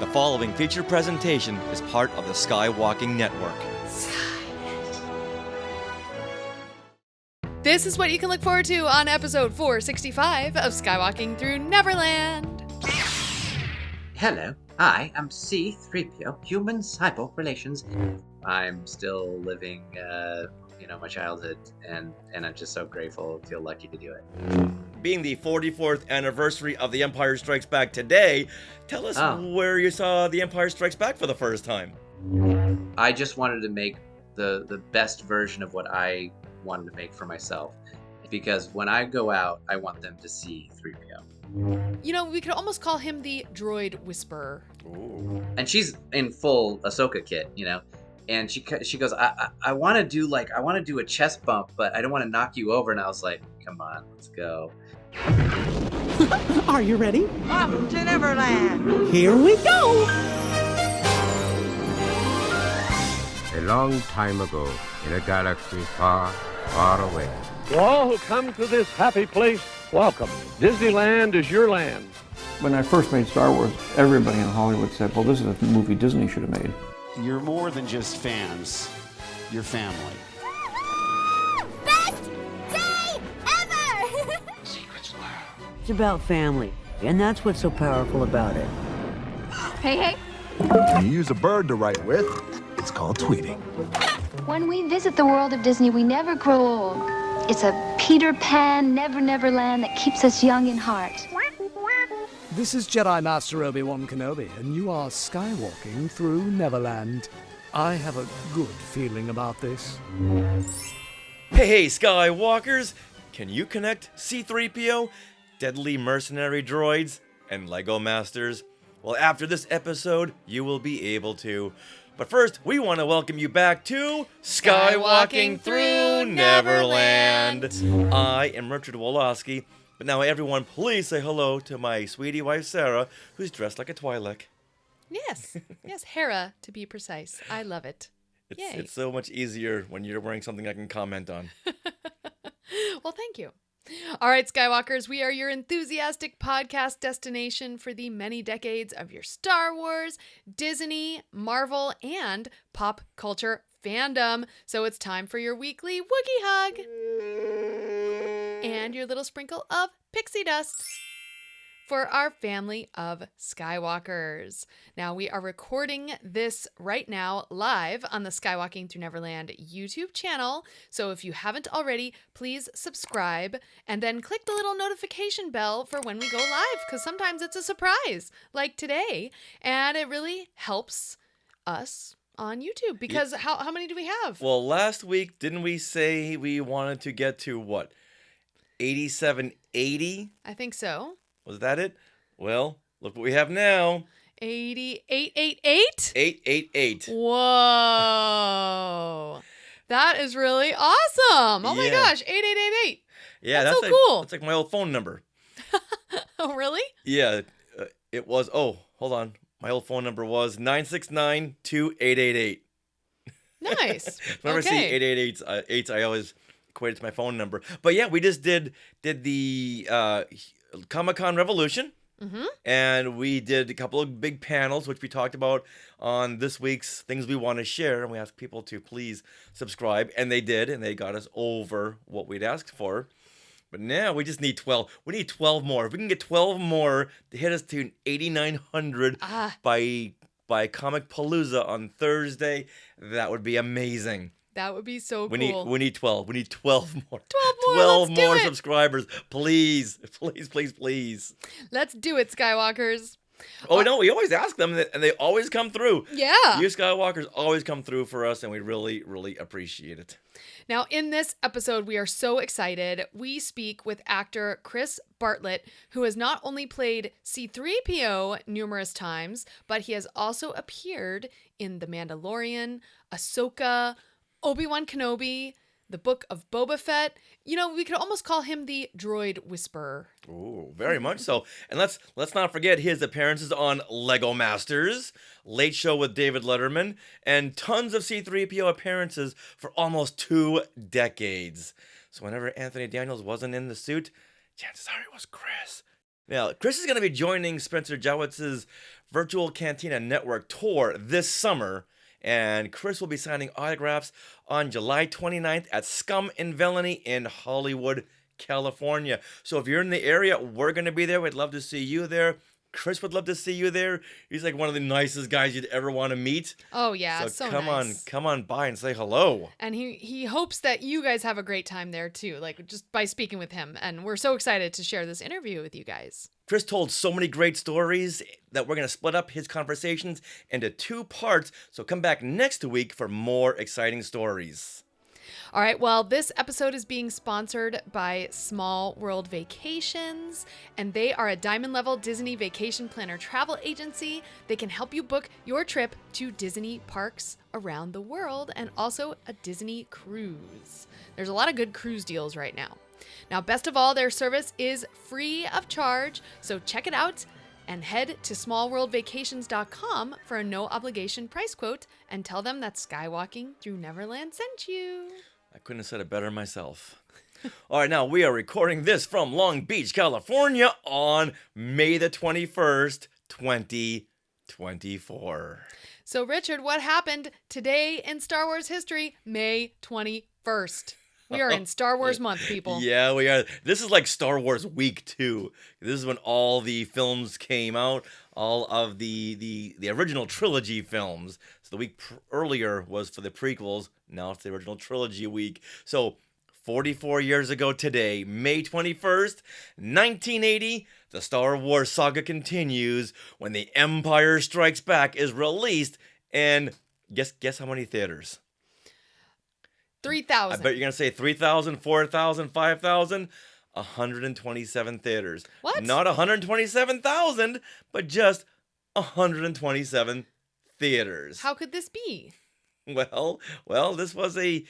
The following feature presentation is part of the Skywalking Network. This is what you can look forward to on episode 465 of Skywalking Through Neverland. Hello, I am C-3PO, Human Cyborg Relations. I'm still living, my childhood, and I'm just so grateful, feel lucky to do it. Being the 44th anniversary of The Empire Strikes Back today, tell us where you saw The Empire Strikes Back for the first time. I just wanted to make the best version of what I wanted to make for myself. Because when I go out, I want them to see 3PO. You know, we could almost call him the droid whisperer. Ooh. And she's in full Ahsoka kit, and she goes, I want to do a chest bump, but I don't want to knock you over. And I was like, come on, let's go. Are you ready? Off to Neverland! Here we go! A long time ago, in a galaxy far, far away. To all who come to this happy place, welcome. Disneyland is your land. When I first made Star Wars, everybody in Hollywood said, well, this is a movie Disney should have made. You're more than just fans. You're family. Best day ever! Secrets loud. It's about family, and that's what's so powerful about it. Hey. When you use a bird to write with, it's called tweeting. When we visit the world of Disney, we never grow old. It's a Peter Pan, Never land that keeps us young in heart. This is Jedi Master Obi-Wan Kenobi, and you are skywalking through Neverland. I have a good feeling about this. Hey, Skywalkers! Can you connect C-3PO, deadly mercenary droids, and Lego Masters? Well, after this episode, you will be able to. But first, we want to welcome you back to Skywalking Through Neverland. I am Richard Woloski, but now everyone please say hello to my sweetie wife Sarah, who's dressed like a Twi'lek. Yes, Hera, to be precise. I love it. It's so much easier when you're wearing something I can comment on. Well, thank you. All right, Skywalkers, we are your enthusiastic podcast destination for the many decades of your Star Wars, Disney, Marvel, and pop culture fandom. So it's time for your weekly Wookiee hug and your little sprinkle of pixie dust for our family of Skywalkers. Now, we are recording this right now live on the Skywalking Through Neverland YouTube channel. So if you haven't already, please subscribe and then click the little notification bell for when we go live, because sometimes it's a surprise, like today. And it really helps us on YouTube, because how many do we have? Well, last week, didn't we say we wanted to get to, 8780? I think so. Was that it? Well, look what we have now. 8888? 888. Whoa. That is really awesome. Oh my gosh, 8888. Yeah, that's so cool. That's like my old phone number. Oh, really? Yeah, it was. Oh, hold on. My old phone number was 969-2888. Nice. Whenever I see 888s, I always equate it to my phone number. But yeah, we just did the Comic-Con Revolution, and we did a couple of big panels, which we talked about on this week's Things We Want to Share, and we asked people to please subscribe, and they did, and they got us over what we'd asked for. But now we just need 12. We need 12 more. If we can get 12 more to hit us to 8,900 by Comic Palooza on Thursday, that would be amazing. That would be so cool. We need 12. We need 12 more. 12 more subscribers. Please. Let's do it, Skywalkers. Oh, no, we always ask them, and they always come through. Yeah. You Skywalkers always come through for us, and we really, really appreciate it. Now, in this episode, we are so excited. We speak with actor Chris Bartlett, who has not only played C-3PO numerous times, but he has also appeared in The Mandalorian, Ahsoka, Obi-Wan Kenobi, the Book of Boba Fett. You know, we could almost call him the droid whisperer. Ooh, very much so. And let's not forget his appearances on Lego Masters, Late Show with David Letterman, and tons of C-3PO appearances for almost 2 decades. So whenever Anthony Daniels wasn't in the suit, chances are it was Chris. Now, Chris is going to be joining Spencer Jowitz's Virtual Cantina Network tour this summer. And Chris will be signing autographs on July 29th at Scum and Villainy in Hollywood, California. So if you're in the area, we're going to be there. We'd love to see you there. Chris would love to see you there. He's like one of the nicest guys you'd ever want to meet. Oh, yeah. So come nice. come on by and say hello. And he hopes that you guys have a great time there too, like just by speaking with him. And we're so excited to share this interview with you guys. Chris told so many great stories that we're going to split up his conversations into 2 parts. So come back next week for more exciting stories. All right, well, this episode is being sponsored by Small World Vacations, and they are a diamond level Disney vacation planner travel agency. They can help you book your trip to Disney parks around the world and also a Disney cruise. There's a lot of good cruise deals right now. Now, best of all, their service is free of charge, so check it out and head to smallworldvacations.com for a no obligation price quote and tell them that Skywalking Through Neverland sent you. I couldn't have said it better myself. All right, now we are recording this from Long Beach, California on May the 21st, 2024. So, Richard, what happened today in Star Wars history, May 21st? We are in Star Wars month, people. Yeah, we are. This is like Star Wars week 2. This is when all the films came out, all of the original trilogy films. So the week earlier was for the prequels. Now it's the original trilogy week. So 44 years ago today, May 21st, 1980, the Star Wars saga continues when The Empire Strikes Back is released. And guess how many theaters? 3,000. I bet you're going to say 3,000, 4,000, 5,000. 127 theaters. What? Not 127,000, but just 127 theaters. How could this be? Well, this was a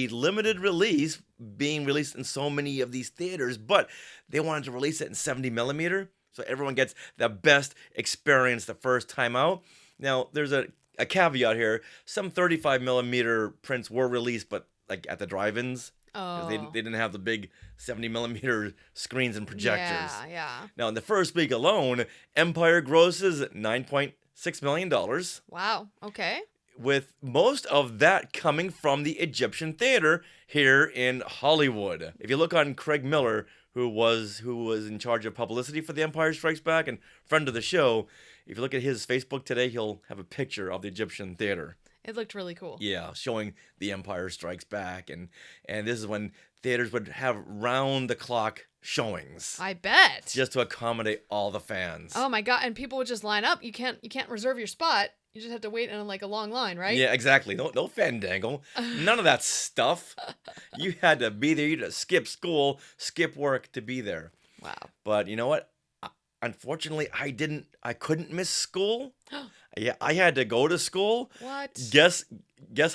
limited release being released in so many of these theaters, but they wanted to release it in 70 millimeter, so everyone gets the best experience the first time out. Now, there's a caveat here. Some 35 millimeter prints were released, but like at the drive-ins. Oh. They didn't have the big 70 millimeter screens and projectors. Yeah. Now, in the first week alone, Empire grosses $9.6 million. Wow. Okay. With most of that coming from the Egyptian theater here in Hollywood. If you look on Craig Miller, who was in charge of publicity for The Empire Strikes Back and friend of the show, if you look at his Facebook today, he'll have a picture of the Egyptian theater. It looked really cool. Yeah, showing The Empire Strikes Back. And this is when theaters would have round-the-clock showings. I bet. Just to accommodate all the fans. Oh, my God. And people would just line up. You can't reserve your spot. You just have to wait in like a long line, right? Yeah, exactly. No fandangle. None of that stuff. You had to be there. You had to skip school, skip work to be there. Wow. But you know what? Unfortunately, I couldn't miss school. Yeah, I had to go to school. What? Guess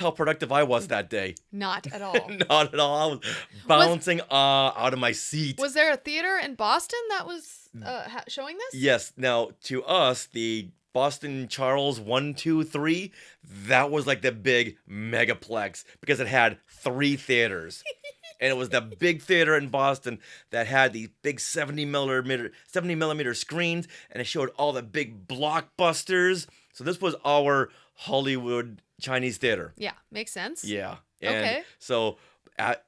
how productive I was that day. Not at all. Not at all. I was bouncing out of my seat. Was there a theater in Boston that was showing this? Yes. Now, to us, the Boston Charles 1, 2, 3, that was like the big megaplex because it had 3 theaters. And it was the big theater in Boston that had these big 70 millimeter screens, and it showed all the big blockbusters. So this was our Hollywood Chinese theater. Yeah, makes sense. Yeah. And okay. So I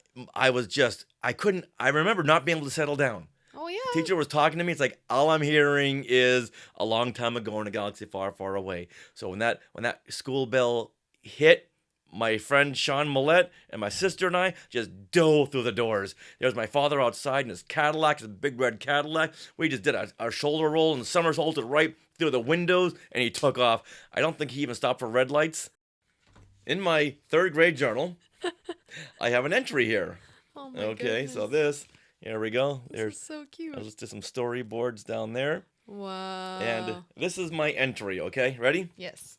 remember not being able to settle down. Oh, yeah. Teacher was talking to me. It's like all I'm hearing is a long time ago in a galaxy far, far away. So when that school bell hit, my friend Sean Millette and my sister and I just dove through the doors. There was my father outside in his Cadillac, his big red Cadillac. We just did a shoulder roll and somersaulted right through the windows, and he took off. I don't think he even stopped for red lights. In my 3rd grade journal, I have an entry here. Oh my goodness. So here we go. This is so cute. I'll just do some storyboards down there. Wow. And this is my entry, okay? Ready? Yes.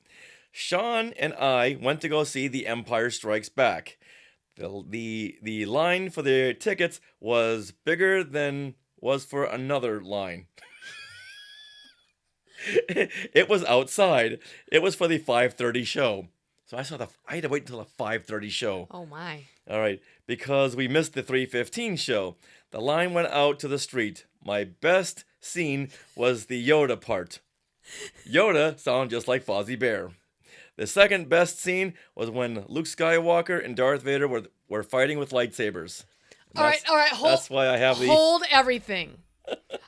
Sean and I went to go see The Empire Strikes Back. The line for the tickets was bigger than was for another line. It was outside. It was for the 5:30 show. So I had to wait until the 5:30 show. Oh my. All right, because we missed the 3:15 show. The line went out to the street. My best scene was the Yoda part. Yoda sounded just like Fozzie Bear. The second best scene was when Luke Skywalker and Darth Vader were fighting with lightsabers. All right. That's why I have Hold everything.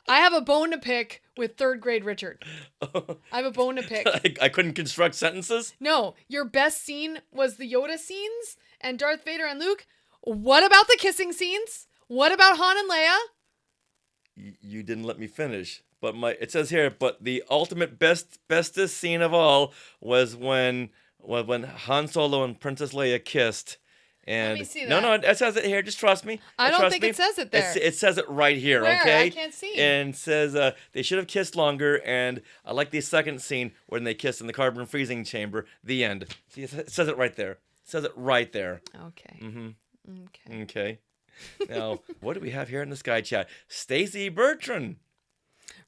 I have a bone to pick with third grade Richard. I have a bone to pick. I couldn't construct sentences? No, your best scene was the Yoda scenes and Darth Vader and Luke. What about the kissing scenes? What about Han and Leia? You didn't let me finish. But it says here, but the ultimate bestest scene of all was when Han Solo and Princess Leia kissed. And let me see that. No, it says it here. Just trust me. I don't think it says it there. It says it right here. Where? Okay. I can't see. And it says they should have kissed longer. And I like the second scene when they kissed in the carbon freezing chamber. The end. See, it says it right there. It says it right there. Okay. Mm-hmm. Okay. Now, what do we have here in the Sky Chat? Stacy Bertrand.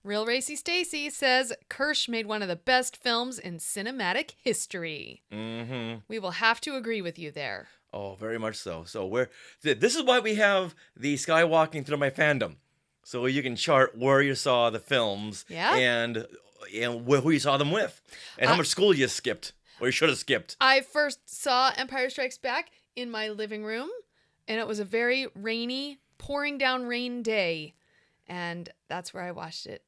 Real Racy Stacy says Kirsch made one of the best films in cinematic history. Mm-hmm. We will have to agree with you there. Oh, very much so. So this is why we have the Skywalking through my fandom, so you can chart where you saw the films, and who you saw them with, and how much school you skipped or you should have skipped. I first saw Empire Strikes Back in my living room, and it was a very rainy, pouring down rain day, and that's where I watched it.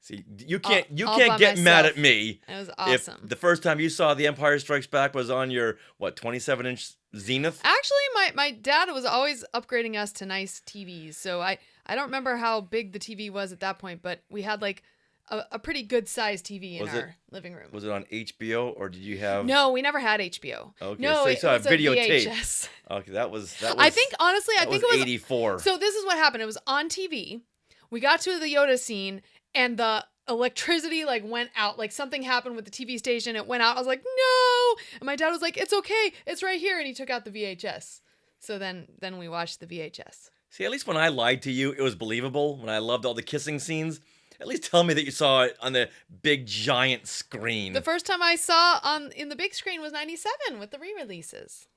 See, you can't all by get mad myself. at me. It was awesome. If the first time you saw The Empire Strikes Back was on your 27-inch Zenith? Actually, my dad was always upgrading us to nice TVs, so I don't remember how big the TV was at that point, but we had like a pretty good sized TV in our living room. Was it on HBO or did you have? No, we never had HBO. Okay, no, so you saw it was a videotape. VHS. Okay, that was. I think honestly, I think it was 84. So this is what happened. It was on TV. We got to the Yoda scene, and the electricity like went out. Like something happened with the TV station. It went out. I was like, no. And my dad was like, it's okay. It's right here. And he took out the VHS. So then we watched the VHS. See, at least when I lied to you, it was believable. When I loved all the kissing scenes, at least tell me that you saw it on the big giant screen. The first time I saw in the big screen was 97 with the re-releases.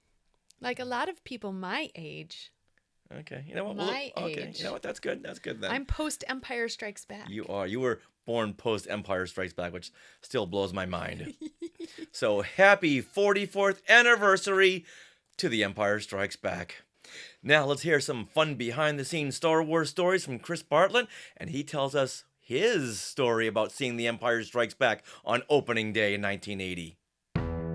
Like a lot of people my age. Okay, you know what? My okay, age. you know what? That's good. That's good then. I'm post Empire Strikes Back. You are. You were born post Empire Strikes Back, which still blows my mind. So happy 44th anniversary to The Empire Strikes Back. Now let's hear some fun behind the scenes Star Wars stories from Chris Bartlett, and he tells us his story about seeing The Empire Strikes Back on opening day in 1980.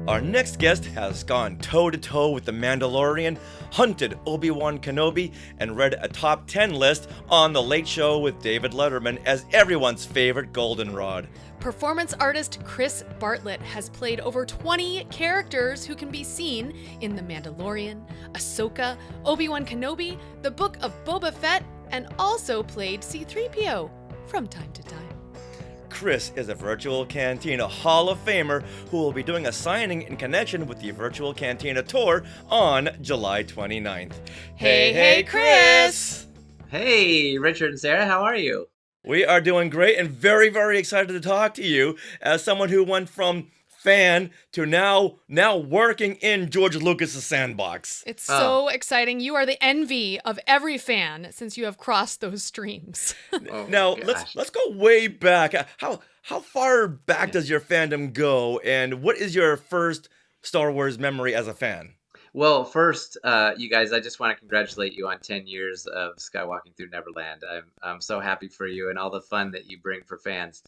Our next guest has gone toe-to-toe with the Mandalorian, hunted Obi-Wan Kenobi, and read a top 10 list on The Late Show with David Letterman as everyone's favorite goldenrod. Performance artist Chris Bartlett has played over 20 characters who can be seen in The Mandalorian, Ahsoka, Obi-Wan Kenobi, the Book of Boba Fett, and also played C-3PO from time to time. Chris is a Virtual Cantina Hall of Famer who will be doing a signing in connection with the Virtual Cantina Tour on July 29th. Hey, Chris! Hey, Richard and Sarah, how are you? We are doing great and very, very excited to talk to you as someone who went from fan to now working in George Lucas's sandbox. It's so exciting. You are the envy of every fan since you have crossed those streams. Now let's go way back. How far back does your fandom go, and what is your first Star Wars memory as a fan? Well, first, you guys, I just want to congratulate you on 10 years of Skywalking through Neverland. I'm so happy for you and all the fun that you bring for fans,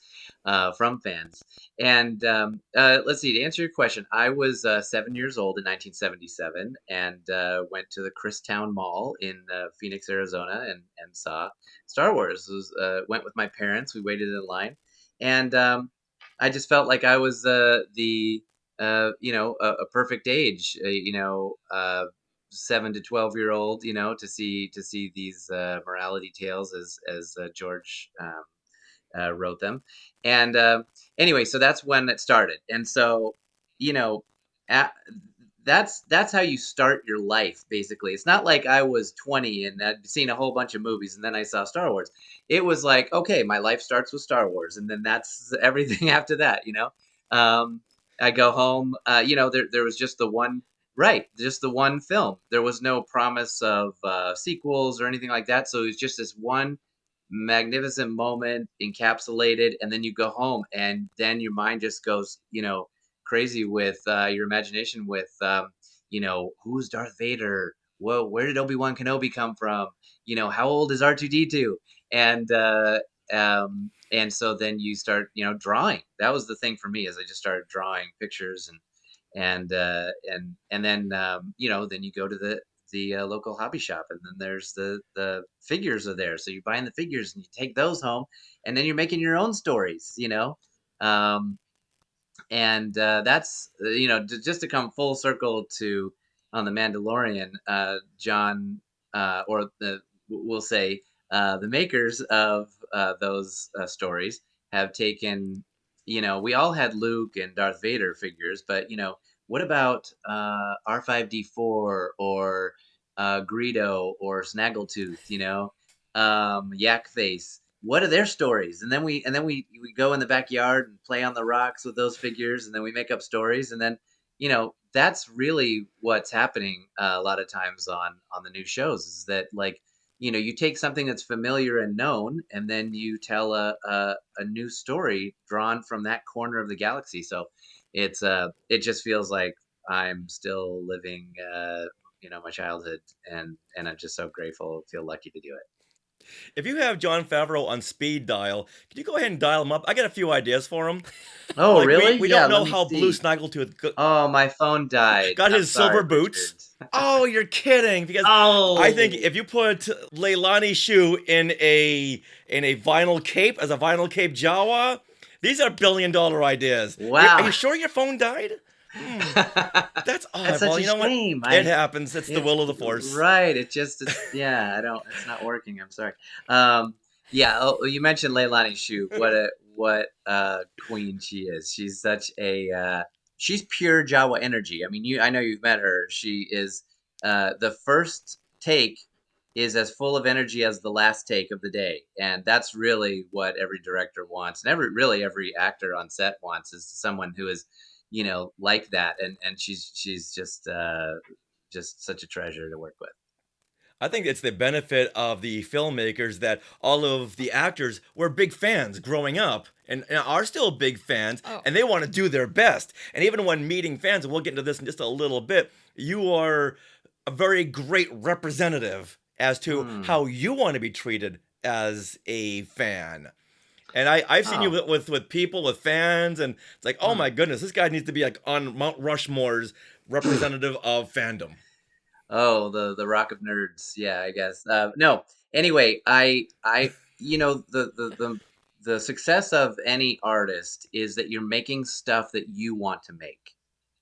from fans. And let's see, to answer your question, I was 7 years old in 1977 and went to the Christown Mall in Phoenix, Arizona, and saw Star Wars. Went with my parents. We waited in line, and I just felt like I was a perfect age, 7 to 12-year-old, to see these morality tales as George wrote them. And anyway, so that's when it started. And so, that's how you start your life, basically. It's not like I was 20 and I'd seen a whole bunch of movies and then I saw Star Wars. It was like, okay, my life starts with Star Wars, and then that's everything after that, I go home, there was just the one, just the one film. There was no promise of sequels or anything like that. So it was just this one magnificent moment encapsulated, and then you go home, and then your mind just goes, crazy with your imagination with, who's Darth Vader? Whoa, where did Obi-Wan Kenobi come from? How old is R2D2? And so then you start, drawing. That was the thing for me, is I just started drawing pictures, and then then you go to the local hobby shop, and then there's the figures are there, so you're buying the figures and you take those home, and then you're making your own stories, um, and that's just to come full circle to on the Mandalorian. John, or we'll say the makers of those stories have taken, we all had Luke and Darth Vader figures, but what about R5D4 or Greedo or Snaggletooth, Yak Face? What are their stories? And then we go in the backyard and play on the rocks with those figures, and then we make up stories, and then that's really what's happening a lot of times on the new shows, is that, like, you take something that's familiar and known, and then you tell a new story drawn from that corner of the galaxy. So it just feels like I'm still living my childhood, and I'm just so grateful, feel lucky to do it. If you have Jon Favreau on speed dial, can you go ahead and dial him up? I got a few ideas for him. Oh, Like, really? we Yeah, don't know let me how see. Blue Snaggletooth Oh, my phone died. got I'm his sorry, silver boots. Richard. Oh, you're kidding! Because Oh. I think if you put Leilani Shu in a vinyl cape as a vinyl cape Jawa, these are billion-dollar ideas. Wow. Are you sure your phone died? That's odd. That's such Well, a you know shame. what? It happens. It's the will of the force. Right. It's it's not working. I'm sorry. Yeah. Oh, you mentioned Leilani Shu. What a queen she is. She's such a she's pure Jawa energy. I mean, I know you've met her. She is the first take is as full of energy as the last take of the day, and that's really what every director wants, and every actor on set wants, is someone who is like that, and she's just such a treasure to work with. I think it's the benefit of the filmmakers that all of the actors were big fans growing up and are still big fans, and they want to do their best. And even when meeting fans, and we'll get into this in just a little bit, you are a very great representative as to how you want to be treated as a fan. And I've seen you with people, with fans, and it's like, oh my goodness, this guy needs to be like on Mount Rushmore's representative of fandom. Oh, the Rock of Nerds. Yeah, I guess. No. Anyway, the success of any artist is that you're making stuff that you want to make.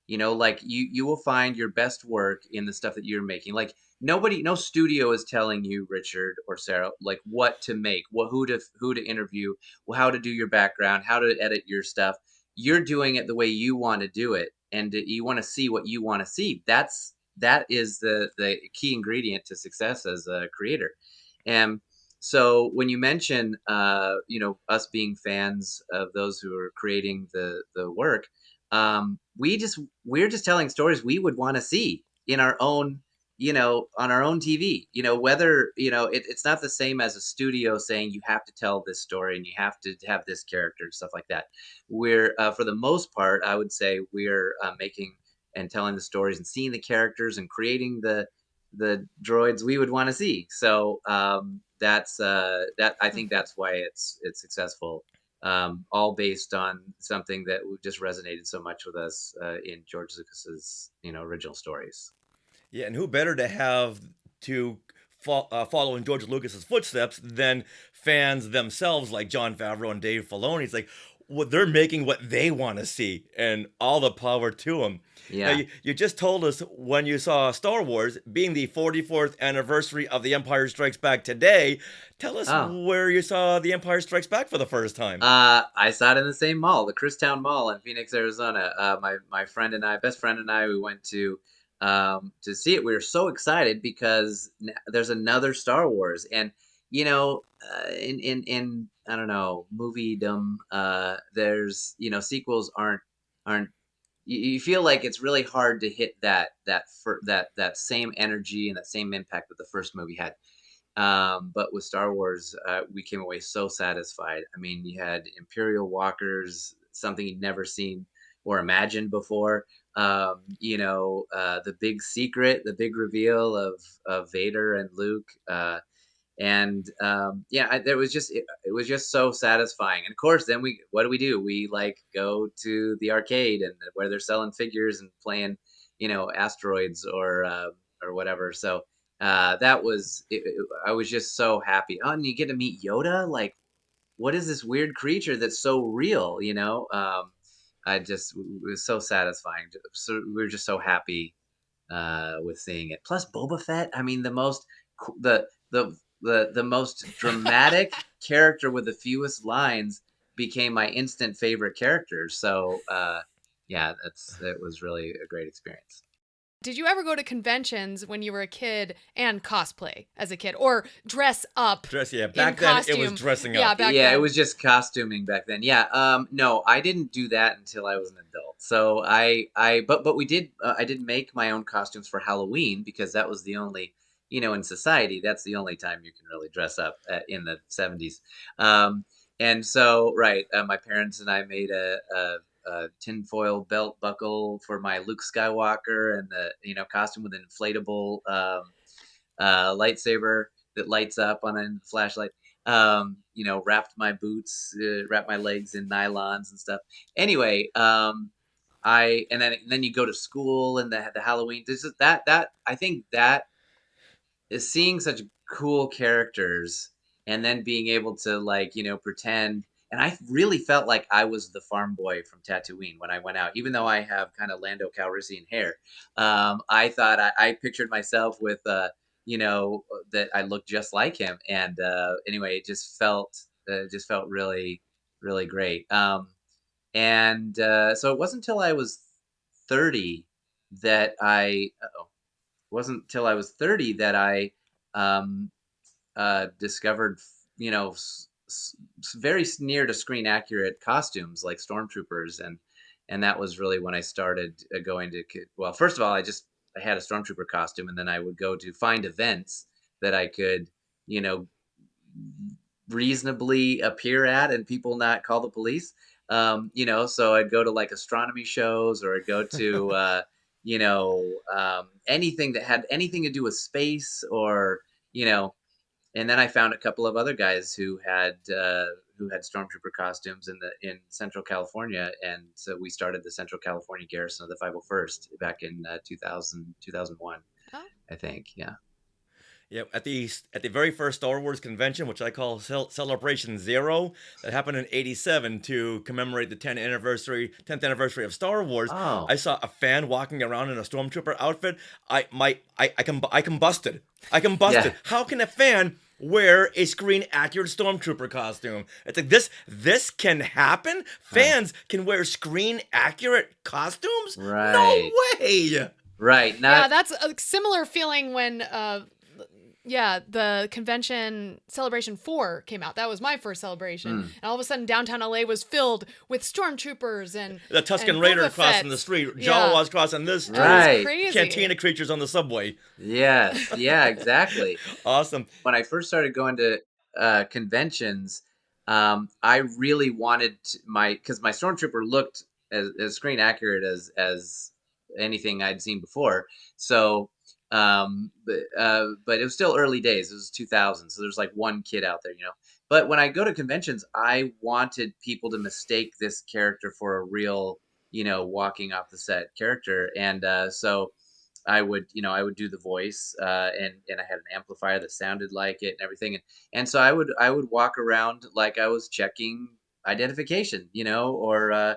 Like you will find your best work in the stuff that you're making. Like no studio is telling you, Richard or Sarah, like what to make, who to interview, how to do your background, how to edit your stuff. You're doing it the way you want to do it, and you want to see what you want to see. That is the key ingredient to success as a creator. And so when you mention us being fans of those who are creating the work, we're just telling stories we would want to see in our own, on our own TV. Whether it's not the same as a studio saying you have to tell this story and you have to have this character and stuff like that. We're for the most part, I would say we're making and telling the stories and seeing the characters and creating the droids we would want to see. So that's that. I think that's why it's successful. All based on something that just resonated so much with us in George Lucas's original stories. Yeah, and who better to have to follow in George Lucas's footsteps than fans themselves, like Jon Favreau and Dave Filoni. It's like, well, they're making what they want to see, and all the power to them. Yeah. Now, you just told us when you saw Star Wars being the 44th anniversary of The Empire Strikes Back today. Tell us where you saw The Empire Strikes Back for the first time. I saw it in the same mall, the Christown Mall in Phoenix, Arizona. My friend and I, best friend and I, we went to see it. We were so excited because there's another Star Wars, and in I don't know, moviedom, there's sequels aren't you feel like it's really hard to hit that same energy and that same impact that the first movie had. But with Star Wars, we came away so satisfied. I mean, you had Imperial walkers, something you'd never seen or imagined before. The big secret, the big reveal of Vader and Luke. It was just so satisfying. And of course, then what do? We like go to the arcade and where they're selling figures and playing, asteroids or whatever. So that was I was just so happy. Oh, and you get to meet Yoda. Like, what is this weird creature that's so real? It was so satisfying. So we were just so happy with seeing it. Plus Boba Fett. I mean, the most dramatic character with the fewest lines became my instant favorite character. So it was really a great experience. Did you ever go to conventions when you were a kid and cosplay as a kid, or dress up? Back then it was dressing up. Yeah, it was just costuming back then. Yeah, no, I didn't do that until I was an adult. So but we did. I did make my own costumes for Halloween because that was the only, in society, that's the only time you can really dress up in the 70s. And so, right, my parents and I made a tinfoil belt buckle for my Luke Skywalker, and the costume with an inflatable lightsaber that lights up on a flashlight. Wrapped my boots, wrapped my legs in nylons and stuff. Anyway, then you go to school and the Halloween. I think that is seeing such cool characters and then being able to pretend. And I really felt like I was the farm boy from Tatooine when I went out, even though I have kind of Lando Calrissian hair. I thought I pictured myself with, that I looked just like him. And anyway, it just felt really, really great. So it wasn't until I was 30 that I discovered, very near to screen accurate costumes like stormtroopers, and that was really when I started going to. Well, first of all, I had a stormtrooper costume, and then I would go to find events that I could, reasonably appear at, and people not call the police. So I'd go to like astronomy shows, or I'd go to. Anything that had anything to do with space, or and then I found a couple of other guys who had stormtrooper costumes in Central California, and so we started the Central California Garrison of the 501st back in 2001, I think. Yeah, at the very first Star Wars convention, which I call Celebration Zero, that happened in '87 to commemorate the 10th anniversary of Star Wars. Oh. I saw a fan walking around in a stormtrooper outfit. I combusted. Yeah. How can a fan wear a screen accurate stormtrooper costume? It's like this can happen. Fans can wear screen accurate costumes. Right. No way. Right. Yeah, that's a similar feeling when the convention Celebration 4 came out. That was my first celebration. And all of a sudden, downtown LA was filled with stormtroopers and the Tusken and Raider Boba crossing Fett. the street. Yeah. Jawas crossing this street. Right. Crazy. Cantina creatures on the subway. Yes. Yeah, exactly. Awesome. When I first started going to conventions, I really wanted because my stormtrooper looked as screen accurate as anything I'd seen before. So, but it was still early days. It was 2000, so there's like one kid out there, But when I go to conventions, I wanted people to mistake this character for a real, walking off the set character, and so I would do the voice, and I had an amplifier that sounded like it and everything, and so I would walk around like I was checking identification, or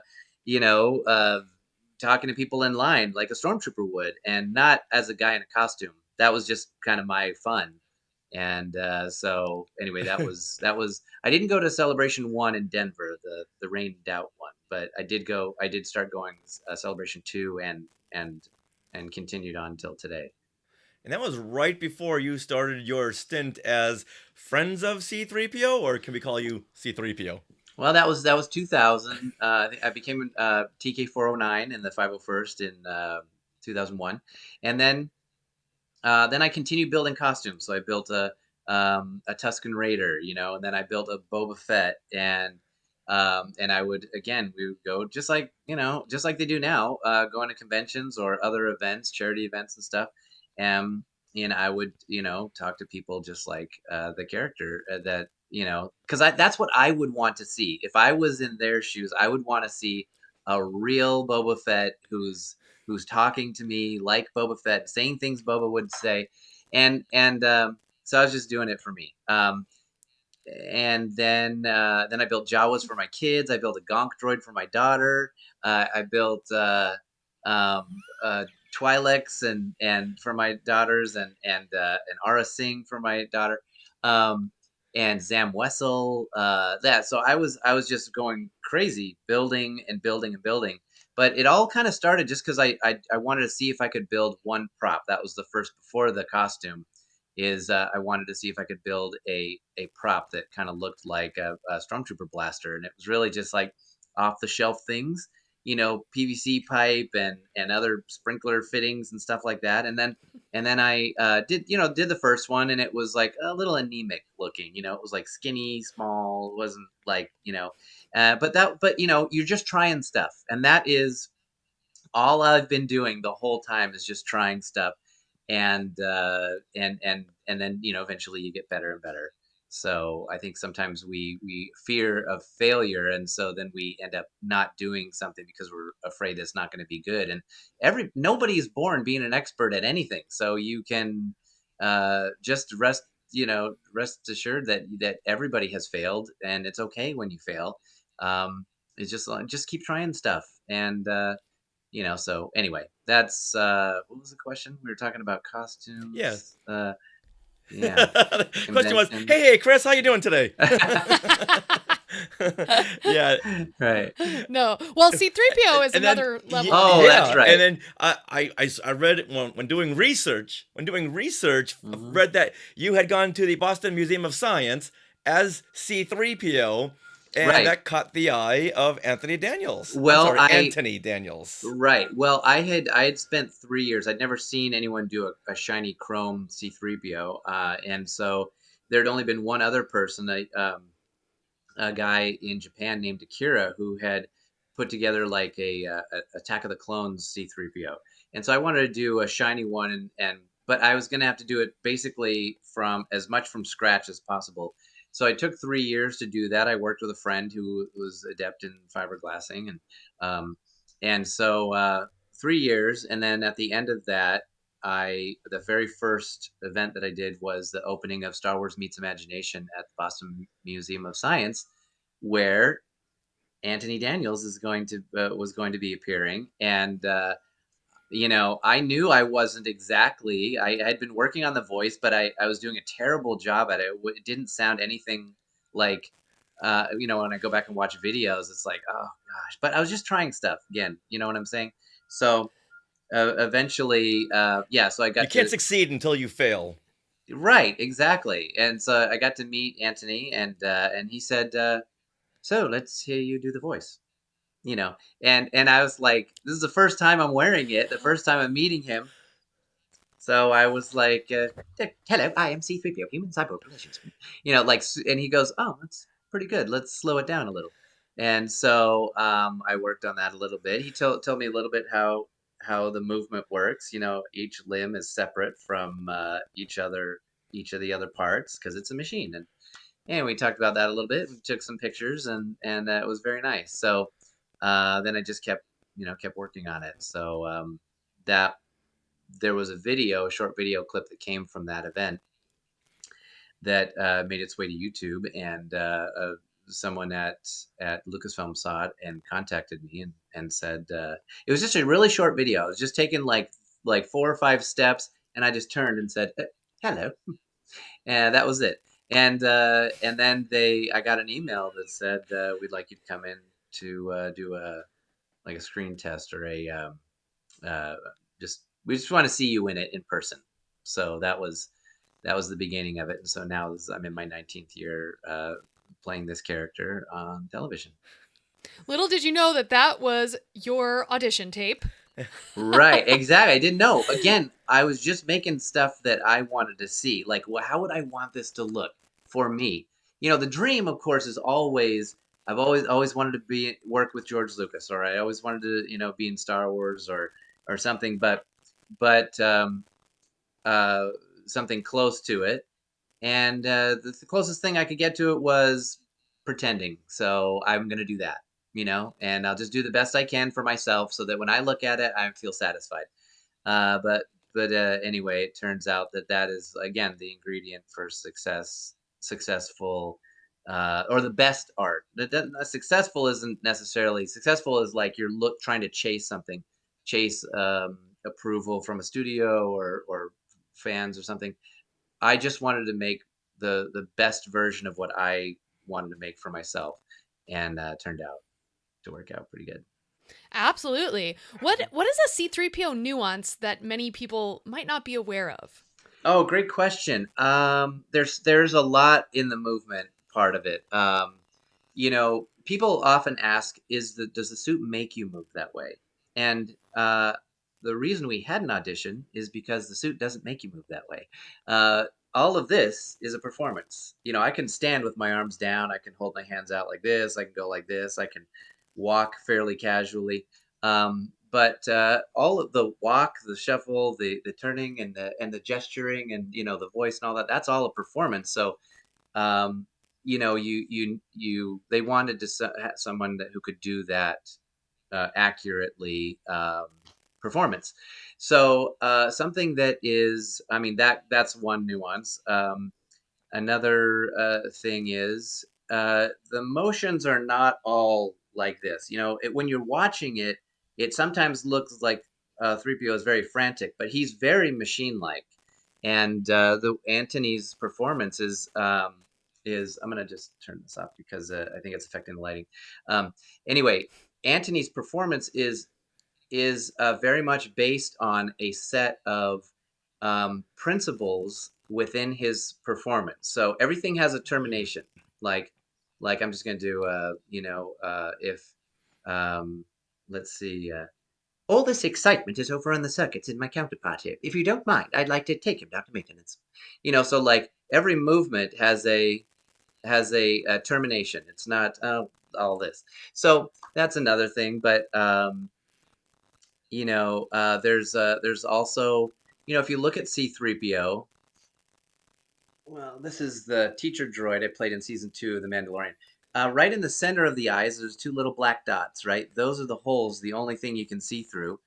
talking to people in line like a stormtrooper would, and not as a guy in a costume. That was just kind of my fun. And so anyway, that was I didn't go to Celebration 1 in Denver, the Rain and Doubt one, but I did start going Celebration 2 and continued on till today. And that was right before you started your stint as Friends of C-3PO, or can we call you C-3PO? Well, that was 2000. I became TK409 in the 501st in 2001, and then I continued building costumes. So I built a a Tusken Raider, and then I built a Boba Fett, and I would we would go just like they do now, going to conventions or other events, charity events and stuff, and I would talk to people just like the character that because that's what I would want to see if I was in their shoes. I would want to see a real Boba Fett who's talking to me like Boba Fett, saying things Boba would say, and so I was just doing it for me. And then I built Jawas for my kids. I built a Gonk droid for my daughter. I built Twi'leks and for my daughters, and Ara Singh for my daughter, and Zam Wessel. So I was just going crazy, building and building and building. But it all kind of started just because I wanted to see if I could build one prop. That was the first, before the costume. I wanted to see if I could build a prop that kind of looked like a Stormtrooper blaster, and it was really just like off the shelf things, PVC pipe and other sprinkler fittings and stuff like that. And then I did the first one, and it was like a little anemic looking. It was like skinny, small. It wasn't like but you're just trying stuff, and that is all I've been doing the whole time, is just trying stuff. And then eventually you get better and better. So I think sometimes we fear of failure, and so then we end up not doing something because we're afraid it's not going to be good. And nobody is born being an expert at anything, so you can just rest assured that everybody has failed, and it's okay when you fail. It's just keep trying stuff. And so anyway, that's what was the question? We were talking about costumes. Yes. Yeah. Question was, hey, Chris, how you doing today? Yeah. Right. No. Well, C-3PO is another level. Oh, yeah. That's right. And then I read when doing research, Mm-hmm. read that you had gone to the Boston Museum of Science as C-3PO. And right. That caught the eye of Anthony Daniels. Well, Anthony Daniels. Right. Well, I had spent 3 years. I'd never seen anyone do a shiny chrome C-3PO, and so there had only been one other person, a guy in Japan named Akira, who had put together like a Attack of the Clones C-3PO, and so I wanted to do a shiny one, but I was going to have to do it basically from scratch as possible. So I took 3 years to do that. I worked with a friend who was adept in fiberglassing, and so 3 years. And then at the end of that, the very first event that I did was the opening of Star Wars Meets Imagination at the Boston Museum of Science, where Anthony Daniels was going to be appearing. And I knew I wasn't exactly. I had been working on the voice, but I was doing a terrible job at it. It didn't sound anything like, when I go back and watch videos, it's like, oh gosh. But I was just trying stuff again. You know what I'm saying? So eventually, So I got. You can't succeed until you fail. Right. Exactly. And so I got to meet Anthony, and he said, "So let's hear you do the voice." And I was like, this is the first time I'm wearing it, the first time I'm meeting him. So I was like, hello, I am C-3PO, human cyborg relations. And he goes, oh, that's pretty good. Let's slow it down a little. And so I worked on that a little bit. He told me a little bit how the movement works. Each limb is separate from each of the other parts because it's a machine. And we talked about that a little bit. We took some pictures, and it was very nice. So then I just kept working on it. So that there was a short video clip that came from that event that made its way to YouTube, and someone at Lucasfilm saw it and contacted me and said it was just a really short video. It was just taken like 4 or 5 steps, and I just turned and said, hello, and that was it. And then I got an email that said we'd like you to come in to do a screen test, or we just want to see you in it in person. So that was the beginning of it. And so now I'm in my 19th year playing this character on television. Little did you know that was your audition tape. Right, exactly. I didn't know. Again, I was just making stuff that I wanted to see. Like, well, how would I want this to look for me? The dream, of course, is always I've always wanted to work with George Lucas, or I always wanted to, be in Star Wars or something, but uh, something close to it. And the closest thing I could get to it was pretending. So I'm gonna do that, and I'll just do the best I can for myself, so that when I look at it, I feel satisfied. But anyway, it turns out that is again the ingredient for successful, or the best art. Successful isn't necessarily successful. Is like you're trying to chase something, chase approval from a studio or fans or something. I just wanted to make the best version of what I wanted to make for myself, and turned out to work out pretty good. Absolutely. What is a C-3PO nuance that many people might not be aware of? Oh, great question. There's a lot in the movement part of it. People often ask, does the suit make you move that way? And the reason we had an audition is because the suit doesn't make you move that way. All of this is a performance. I can stand with my arms down. I can hold my hands out like this. I can go like this. I can walk fairly casually. But all of the walk, the shuffle, the turning, and the gesturing, and the voice and all that's all a performance. So they wanted to have someone who could do that accurately, performance. So something that is, I mean, that's one nuance. Another thing is the motions are not all like this. When you're watching it, it sometimes looks like 3PO is very frantic, but he's very machine-like. And the Antony's performance is I'm gonna just turn this off because I think it's affecting the lighting. Anyway, Antony's performance is very much based on a set of principles within his performance. So everything has a termination. Like I'm just gonna do if let's see. All this excitement is over on the circuits in my counterpart here. If you don't mind, I'd like to take him down to maintenance. So like every movement has a termination. It's not all this. So that's another thing. But there's also, if you look at C-3PO, well, this is the teacher droid I played in season 2 of The Mandalorian. Right in the center of the eyes, there's 2 little black dots, right? Those are the holes, the only thing you can see through.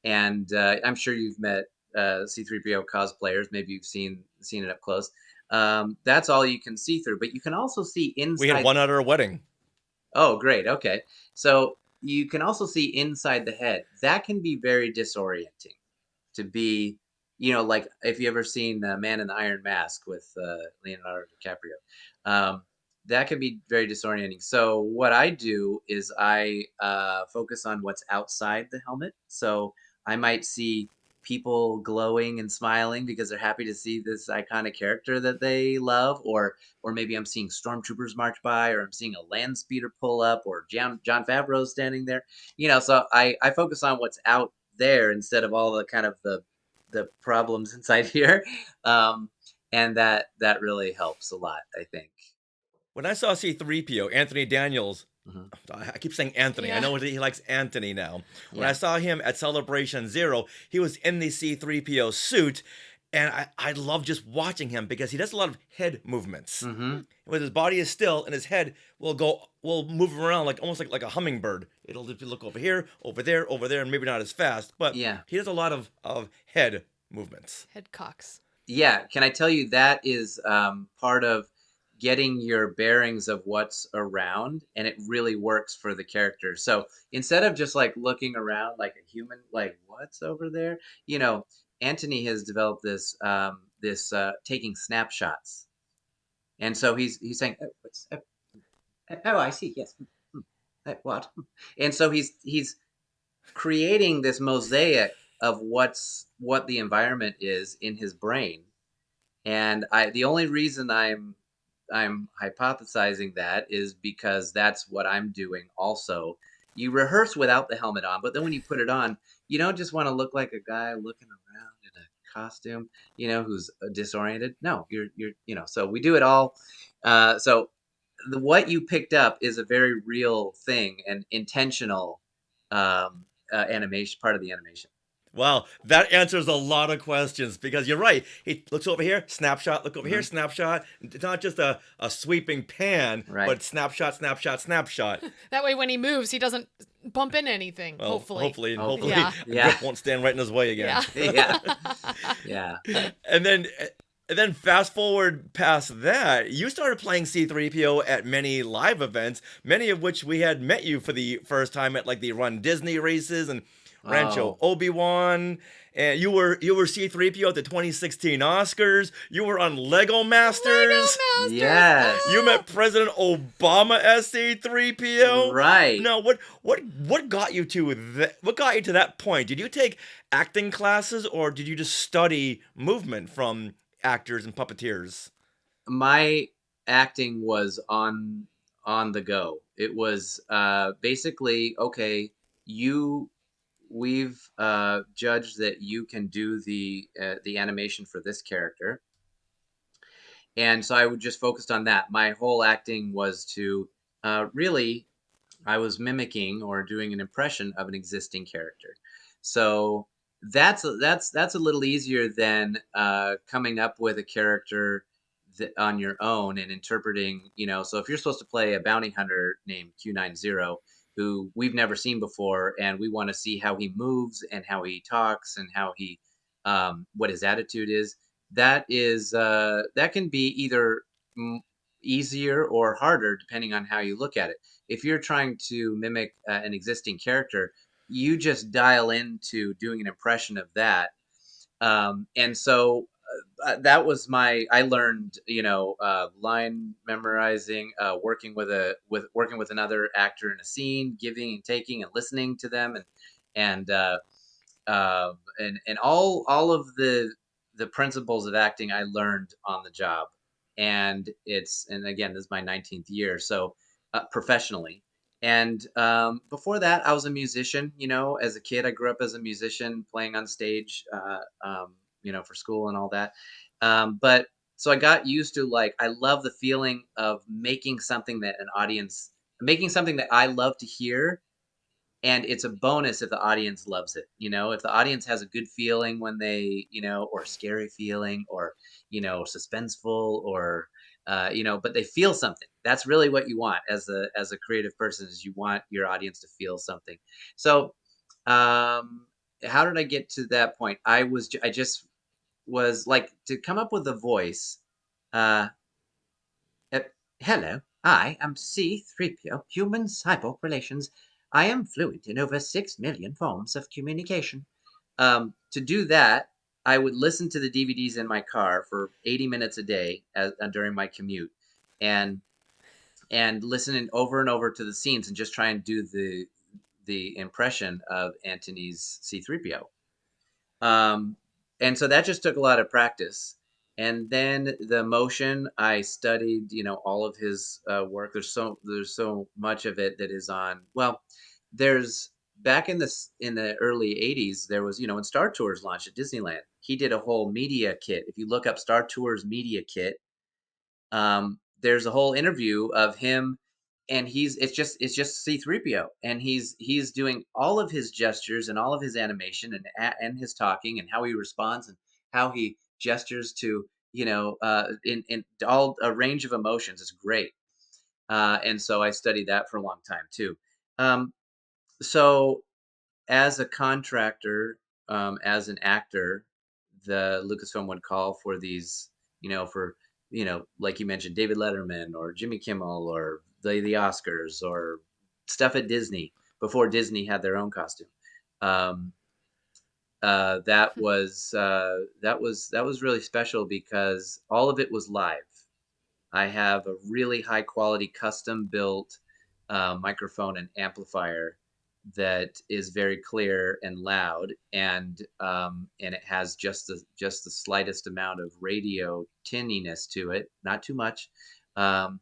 And I'm sure you've met C-3PO cosplayers. Maybe you've seen it up close. That's all you can see through, but you can also see inside. We had one at our wedding. Oh, great. Okay. So you can also see inside the head. That can be very disorienting to be, like if you ever seen Man in the Iron Mask with Leonardo DiCaprio. That can be very disorienting. So what I do is I focus on what's outside the helmet. So I might see people glowing and smiling because they're happy to see this iconic character that they love, or maybe I'm seeing stormtroopers march by, or I'm seeing a land speeder pull up, or John Favreau standing there. So I focus on what's out there instead of all the kind of the problems inside here, and that really helps a lot, I think. When I saw C-3PO, Anthony Daniels, I keep saying Anthony. Yeah. I know he likes Anthony now. When Yeah. I saw him at Celebration Zero, he was in the C-3PO suit, and I love just watching him because he does a lot of head movements. Mm-hmm. When his body is still and his head will move around almost like a hummingbird. It'll just look over here, over there, and maybe not as fast, but Yeah. he does a lot of head movements. Head cocks. Yeah, can I tell you that is part of getting your bearings of what's around, and it really works for the character. So instead of just like looking around like a human, like what's over there, Anthony has developed this taking snapshots, and so he's saying, oh, I see, yes, what, and so he's creating this mosaic of what the environment is in his brain. And the only reason I'm hypothesizing that is because that's what I'm doing also. you rehearse without the helmet on, but then when you put it on, you don't just want to look like a guy looking around in a costume, who's disoriented. No, you're. So we do it all. So what you picked up is a very real thing and intentional animation, part of the animation. Wow, that answers a lot of questions because you're right. He looks over here, snapshot, look over here, Mm-hmm. snapshot. It's not just a sweeping pan, Right. but snapshot, snapshot, snapshot. That way, when he moves, he doesn't bump into anything. Well, hopefully. Hopefully, Yeah. grip won't stand right in his way again. Yeah. Yeah. And then fast forward past that, you started playing C-3PO at many live events, many of which we had met you for the first time at like the Run Disney races and Rancho Obi-Wan. And you were C-3PO at the 2016 Oscars. You were on Lego Masters. Yes. You met President Obama as C-3PO. Right. Now, what got you to that point? Did you take acting classes or did you just study movement from actors and puppeteers? My acting was on the go. It was basically, okay, we've judged that you can do the animation for this character, and so I would just focused on that. My whole acting was to really, I was mimicking or doing an impression of an existing character. So that's a little easier than coming up with a character on your own and interpreting. So if you're supposed to play a bounty hunter named Q90, who we've never seen before, and we want to see how he moves and how he talks and how he what his attitude is, that can be either easier or harder depending on how you look at it. If you're trying to mimic an existing character, you just dial into doing an impression of that. And so that was I learned, line memorizing, working with another actor in a scene, giving and taking and listening to them, and all of the principles of acting I learned on the job. And again, this is my 19th year, so professionally. And before that, I was a musician. As a kid, I grew up as a musician, playing on stage, for school and all that. But so I got used to, I love the feeling of making something that making something that I love to hear. And it's a bonus if the audience loves it. If the audience has a good feeling when they, or a scary feeling, or, suspenseful, or, but they feel something. That's really what you want as a creative person, is you want your audience to feel something. So, how did I get to that point? I just was like, to come up with a voice. Hello, I am C-3PO, human cyborg relations. I am fluent in over 6 million forms of communication. To do that, I would listen to the DVDs in my car for 80 minutes a day during my commute, and listen over and over to the scenes and just try and do the impression of Antony's C-3PO. And so that just took a lot of practice. And then the motion, I studied, all of his work. There's so much of it that is on. Well, there's back in the early 80s, there was, when Star Tours launched at Disneyland, he did a whole media kit. If you look up Star Tours media kit, there's a whole interview of him, and it's just C-3PO, and he's doing all of his gestures and all of his animation and his talking and how he responds and how he gestures to, in all a range of emotions. It's great. And so I studied that for a long time too. So as a contractor, as an actor, the Lucasfilm would call for these, like you mentioned, David Letterman or Jimmy Kimmel or the Oscars or stuff at Disney before Disney had their own costume. That was really special because all of it was live. I have a really high quality custom built microphone and amplifier that is very clear and loud, and it has just the slightest amount of radio tinniness to it, not too much, so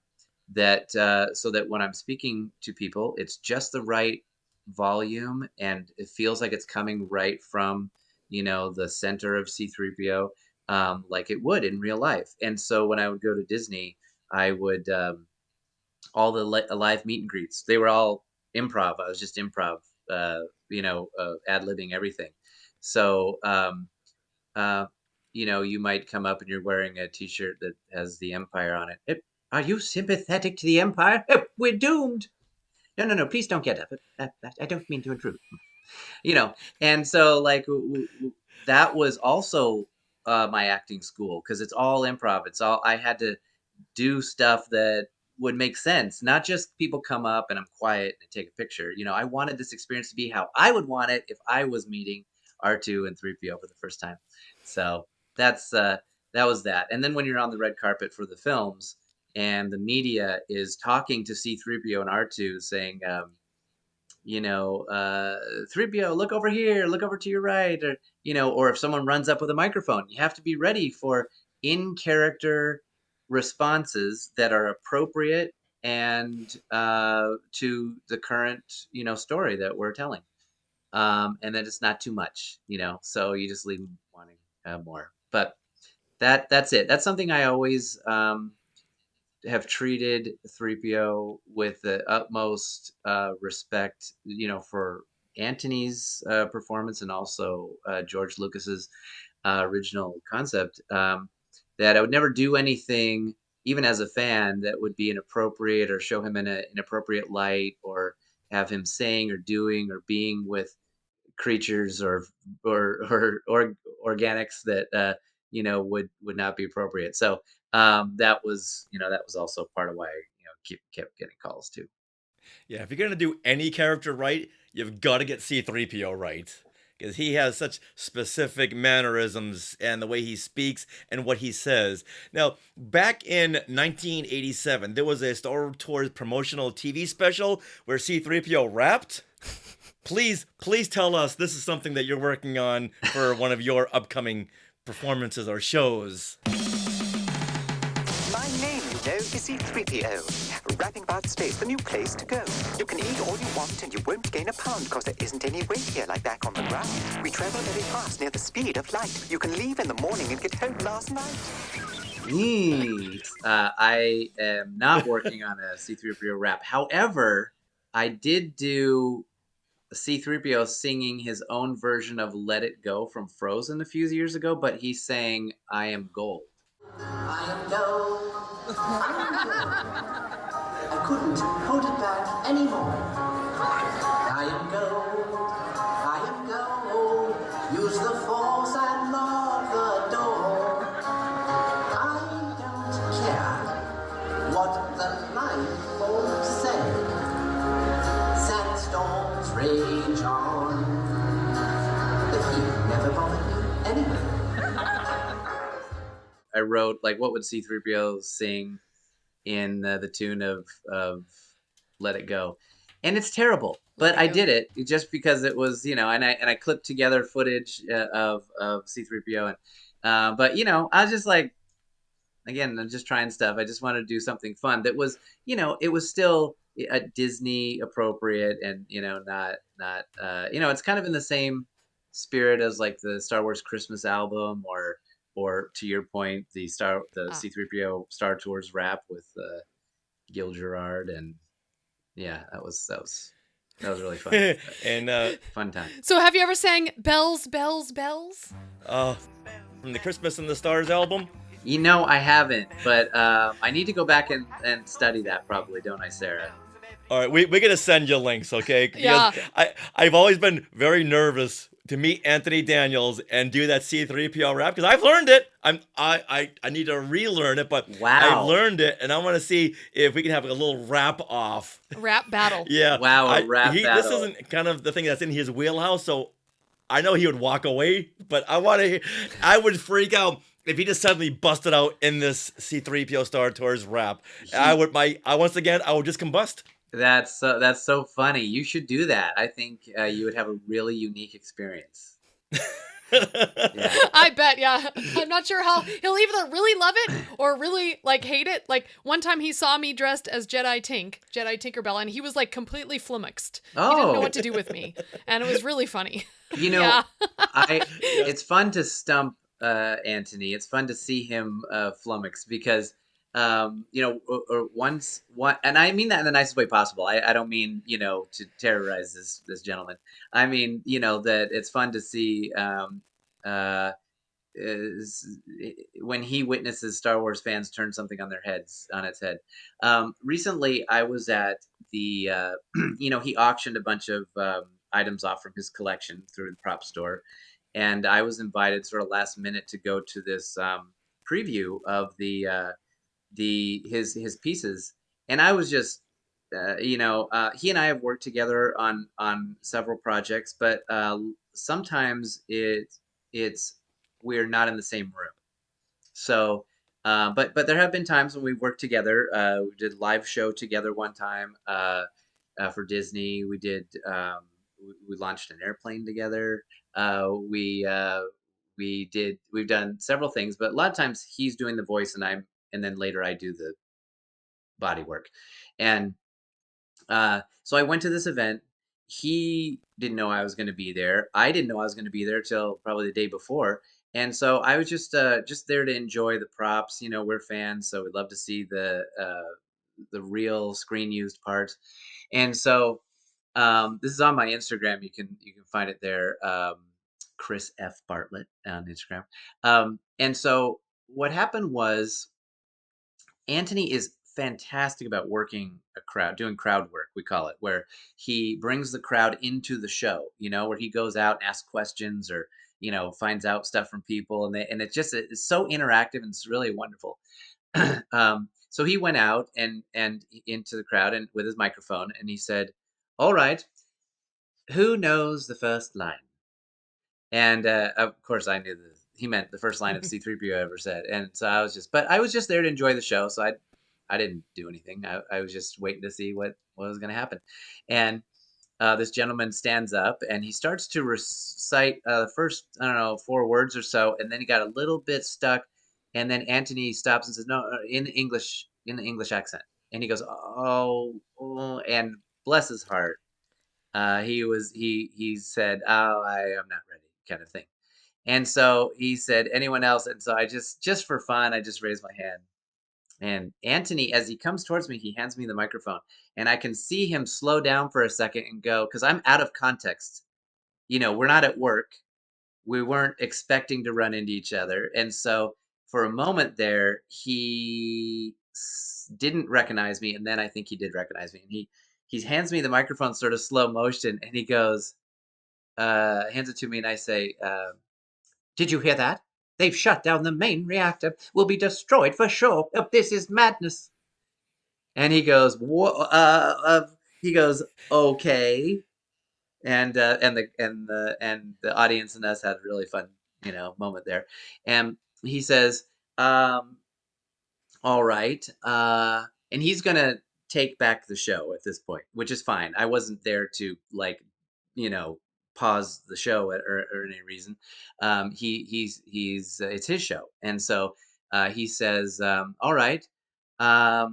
that when I'm speaking to people, it's just the right volume, and it feels like it's coming right from, the center of C-3PO, like it would in real life. And so when I would go to Disney, I would all the live meet and greets. They were all improv. I was just improv, ad-libbing everything. So, uh, you might come up and you're wearing a T-shirt that has the Empire on it. Are you sympathetic to the Empire? We're doomed. No, please don't get up. I don't mean to intrude. And so like that was also my acting school, because it's all improv. I had to do stuff that would make sense, not just people come up and I'm quiet and take a picture. I wanted this experience to be how I would want it if I was meeting R2 and 3PO for the first time. So that was that. And then when you're on the red carpet for the films and the media is talking to C-3PO and R2 saying, 3PO, look over here, look over to your right, or if someone runs up with a microphone, you have to be ready for in-character responses that are appropriate and to the current, story that we're telling. And that it's not too much, so you just leave them wanting more. But that's it. That's something I always have treated 3PO with the utmost respect, for Antony's performance and also George Lucas's original concept. That I would never do anything, even as a fan, that would be inappropriate or show him in an inappropriate light, or have him saying or doing or being with creatures or organics that would not be appropriate. So that was also part of why I kept getting calls too. Yeah, if you're gonna do any character right, you've got to get C-3PO right, because he has such specific mannerisms and the way he speaks and what he says. Now, back in 1987, there was a Star Wars promotional TV special where C-3PO rapped. Please tell us this is something that you're working on for one of your upcoming performances or shows. My name, is C-3PO. Rapping about space, the new place to go. You can eat all you want and you won't gain a pound, because there isn't any weight here like back on the ground. We travel very fast, near the speed of light. You can leave in the morning and get home last night. I am not working on a C-3PO rap. However, I did do C-3PO singing his own version of Let It Go from Frozen a few years ago, but he sang I Am Gold. I am gold. I am gold. I couldn't hold it back anymore. I am gold. I am gold. Use the force and lock the door. I don't care what the light bulbs say. Sandstorms rage on. The heat never bothered me anyway. I wrote, like, what would C-3PO sing in the tune of Let It Go? And it's terrible, but I did it just because it was, and I clipped together footage of C-3PO. And, but, I was just like, again, I'm just trying stuff. I just wanted to do something fun that was, it was still a Disney appropriate and, not it's kind of in the same spirit as like the Star Wars Christmas album, or to your point, the C-3PO Star Tours rap with Gil Gerard, and yeah, that was really fun. And fun time. So have you ever sang Bells, Bells, Bells? From the Christmas in the Stars album? I haven't, but I need to go back and study that probably, don't I, Sarah? All right, we're going to send you links, okay? Yeah. I've always been very nervous to meet Anthony Daniels and do that C-3PO rap, because I've learned it. I need to relearn it, but wow. I've learned it, and I want to see if we can have a little rap off. Rap battle. Yeah. Wow, a rap battle. This isn't kind of the thing that's in his wheelhouse, so I know he would walk away, but I would freak out if he just suddenly busted out in this C-3PO Star Tours rap. I would just combust. That's so funny. You should do that. I think you would have a really unique experience. I bet, yeah. I'm not sure how he'll either really love it or really like hate it. Like one time he saw me dressed as Jedi Tinkerbell, and he was like completely flummoxed. He didn't know what to do with me, and it was really funny. You know, it's fun to stump Anthony. It's fun to see him flummox because you know, or once one, and I mean that in the nicest way possible. I don't mean, you know, to terrorize this gentleman. I mean, you know, that it's fun to see is when he witnesses Star Wars fans turn something on its head. Recently, I was at the you know, he auctioned a bunch of items off from his collection through the prop store, and I was invited sort of last minute to go to this preview of his pieces, and I was just you know, he and I have worked together on several projects, but sometimes it's we're not in the same room. So, but there have been times when we've worked together. We did a live show together one time for Disney. We did we launched an airplane together. We've done several things, but a lot of times he's doing the voice and then later I do the body work. And so I went to this event. He didn't know I was going to be there. I didn't know I was going to be there till probably the day before. And so I was just there to enjoy the props. You know, we're fans, so we'd love to see the real screen used parts. And so this is on my Instagram. You can find it there. Chris F. Bartlett on Instagram. And so what happened was Anthony is fantastic about working a crowd, doing crowd work, we call it, where he brings the crowd into the show, you know, where he goes out and asks questions or, you know, finds out stuff from people. And it's just, it's so interactive and it's really wonderful. So he went out and into the crowd and with his microphone and he said, "All right, who knows the first line?" And of course I knew he meant the first line of C-3PO ever said. And so I was just there to enjoy the show. So I didn't do anything. I was just waiting to see what was going to happen. And this gentleman stands up and he starts to recite the first, I don't know, 4 words or so. And then he got a little bit stuck. And then Anthony stops and says, "No, in the English accent." And he goes, oh, and bless his heart. He said, "Oh, I am not ready," kind of thing. And so he said, "Anyone else?" And so I just for fun, I just raised my hand. And Anthony, as he comes towards me, he hands me the microphone, and I can see him slow down for a second and go, because I'm out of context. You know, we're not at work. We weren't expecting to run into each other. And so for a moment there, he didn't recognize me. And then I think he did recognize me. And he hands me the microphone sort of slow motion. And he goes, hands it to me. And I say, "Did you hear that? They've shut down the main reactor. Will be destroyed for sure. Oh, this is madness." And he goes, "Okay." And the audience and us had a really fun, you know, moment there. And he says, "All right," and he's gonna take back the show at this point, which is fine. I wasn't there to, like, you know, pause the show or any reason. He's it's his show, and so he says, "All right, for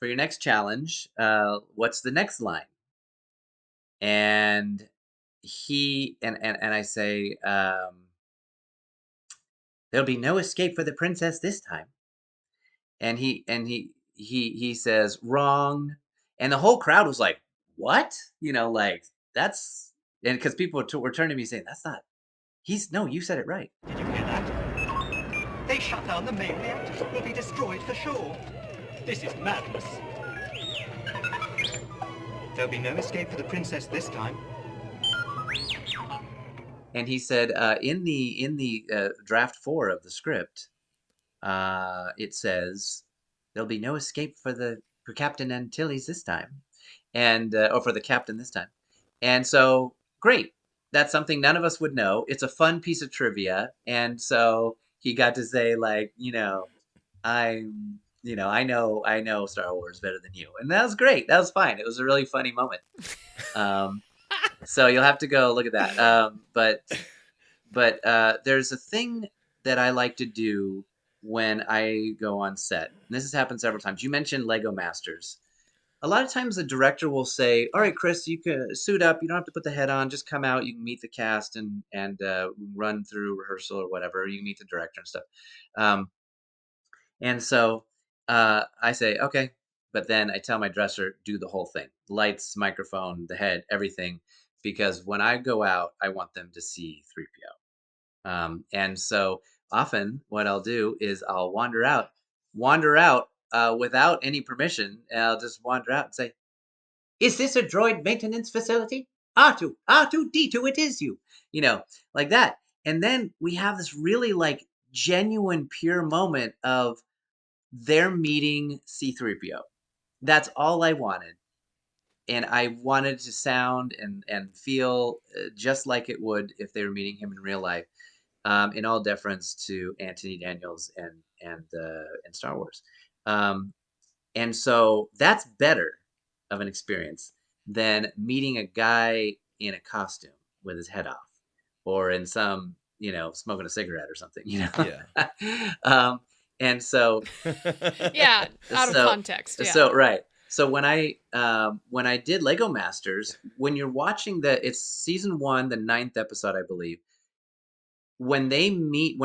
your next challenge, what's the next line?" And I say, "There'll be no escape for the princess this time." And he says, "Wrong." And the whole crowd was like, "What?" You know, like, that's, and because people were turning to me saying, "That's not, no, you said it right." Did you hear that? They shut down the main reactor. Will be destroyed for sure. This is madness. There'll be no escape for the princess this time. And he said, in the draft 4 of the script, it says there'll be no escape for Captain Antilles this time, and or for the captain this time. And so, great. That's something none of us would know. It's a fun piece of trivia. And so he got to say, like, you know, I know Star Wars better than you. And that was great. That was fine. It was a really funny moment. So you'll have to go look at that. But there's a thing that I like to do when I go on set. And this has happened several times. You mentioned Lego Masters. A lot of times the director will say, "All right, Chris, you can suit up. You don't have to put the head on. Just come out. You can meet the cast and run through rehearsal or whatever. You can meet the director and stuff." Um, and so I say, "Okay," but then I tell my dresser, "Do the whole thing: lights, microphone, the head, everything." Because when I go out, I want them to see 3PO. And so often what I'll do is I'll wander out without any permission. And I'll just wander out and say, "Is this a droid maintenance facility? R2, R2D2, it is you." You know, like that. And then we have this really like genuine, pure moment of they're meeting C-3PO. That's all I wanted. And I wanted to sound and feel just like it would if they were meeting him in real life. In all deference to Anthony Daniels and Star Wars. And so that's better of an experience than meeting a guy in a costume with his head off, or in some, smoking a cigarette or something, Yeah. And so, Yeah, out of context. Yeah. So right. So when I did Lego Masters, when you're watching it's season 1, the 9th episode, I believe. When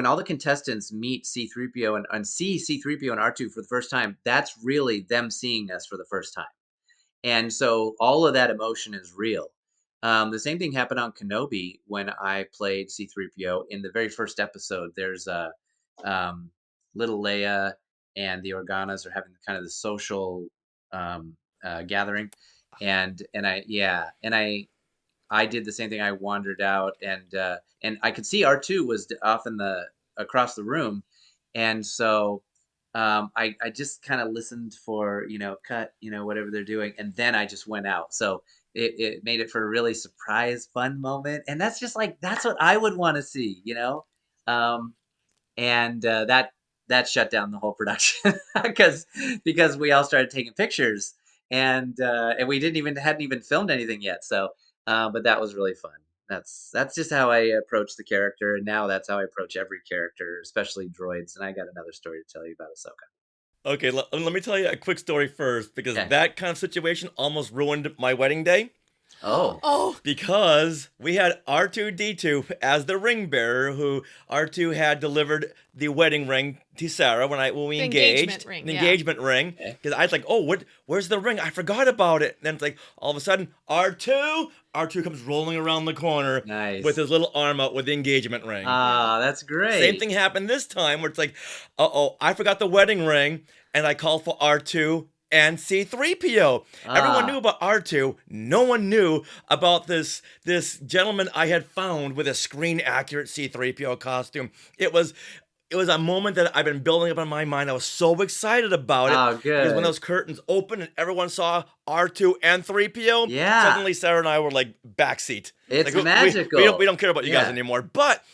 all the contestants meet C-3PO and see C-3PO and R2 for the first time, that's really them seeing us for the first time. And so all of that emotion is real. The same thing happened on Kenobi when I played C-3PO. In the very first episode, there's little Leia and the Organas are having kind of the social gathering. And I did the same thing. I wandered out and I could see R2 was off across the room. And so I just kind of listened for, cut, whatever they're doing. And then I just went out. So it made it for a really surprise, fun moment. And that's just that's what I would want to see, and that shut down the whole production because we all started taking pictures and we hadn't even filmed anything yet. So, but that was really fun. That's just how I approach the character, and now that's how I approach every character, especially droids. And I got another story to tell you about Ahsoka. Okay, let me tell you a quick story first, because that kind of situation almost ruined my wedding day. Oh. Because we had R2D2 as the ring bearer, who R2 had delivered the wedding ring to Sarah when we engaged. Engagement ring. Because I was like, "Oh, where's the ring? I forgot about it." And then it's like, all of a sudden, R2 comes rolling around the corner with his little arm out with the engagement ring. Ah, that's great. Same thing happened this time, where it's like, I forgot the wedding ring, and I called for R2 and C-3PO. Everyone knew about R2. No one knew about this gentleman I had found with a screen-accurate C-3PO costume. It was a moment that I've been building up in my mind. I was so excited about it. Oh, good. Because when those curtains opened and everyone saw R2 and 3PO, suddenly Sarah and I were like backseat. It's like, magical. We don't care about you guys anymore. But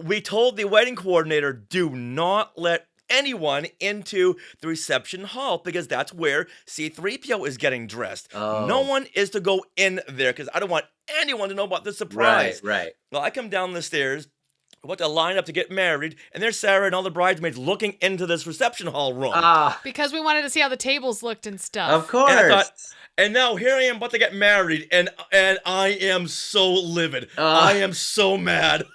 we told the wedding coordinator, do not let anyone into the reception hall, because that's where C-3PO is getting dressed. Oh. No one is to go in there, because I don't want anyone to know about the surprise. Right. Well, I come down the stairs, about to line up to get married, and there's Sarah and all the bridesmaids looking into this reception hall room. Because we wanted to see how the tables looked and stuff. Of course. And and now here I am about to get married, and I am so livid. I am so mad.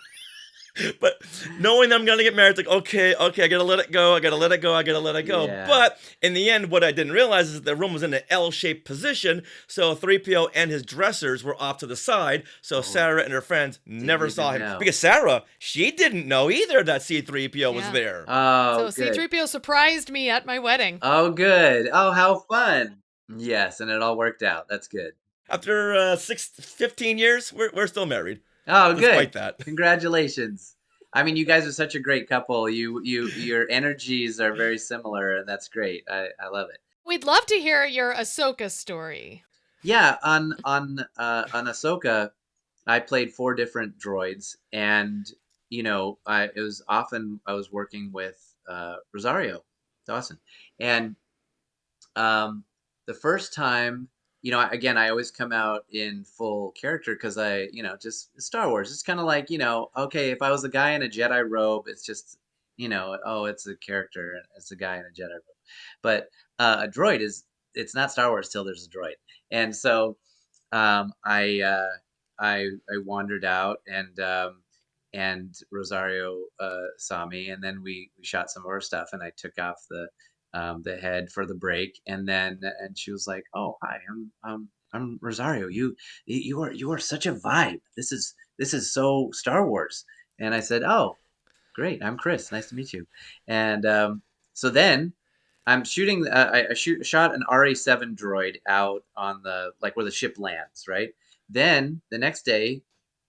But knowing that I'm going to get married, it's like, okay, I gotta let it go. Yeah. But in the end, what I didn't realize is that the room was in an L-shaped position, so 3PO and his dressers were off to the side, so Sarah and her friends never saw him. know. Because Sarah, she didn't know either that C-3PO was there. Oh, So C-3PO surprised me at my wedding. Oh, good. Oh, how fun. Yes, and it all worked out. That's good. After 15 years, we're still married. Oh, good. Despite that. Congratulations. I mean, you guys are such a great couple. Your energies are very similar, and that's great. I love it. We'd love to hear your Ahsoka story. Yeah, on Ahsoka, I played 4 different droids, and I was working with Rosario Dawson, and the first time again, I always come out in full character because just Star Wars. It's kind of like, okay, if I was a guy in a Jedi robe, it's just, oh, it's a character. It's a guy in a Jedi robe. But a droid it's not Star Wars till there's a droid. And so I wandered out and Rosario saw me, and then we shot some more stuff, and I took off the head for the break, and she was like, "Oh, hi, I'm Rosario. You are such a vibe. This is so Star Wars." And I said, "Oh, great. I'm Chris. Nice to meet you." And so then I'm shooting. Shot an RA-7 droid out on where the ship lands, right? Then the next day,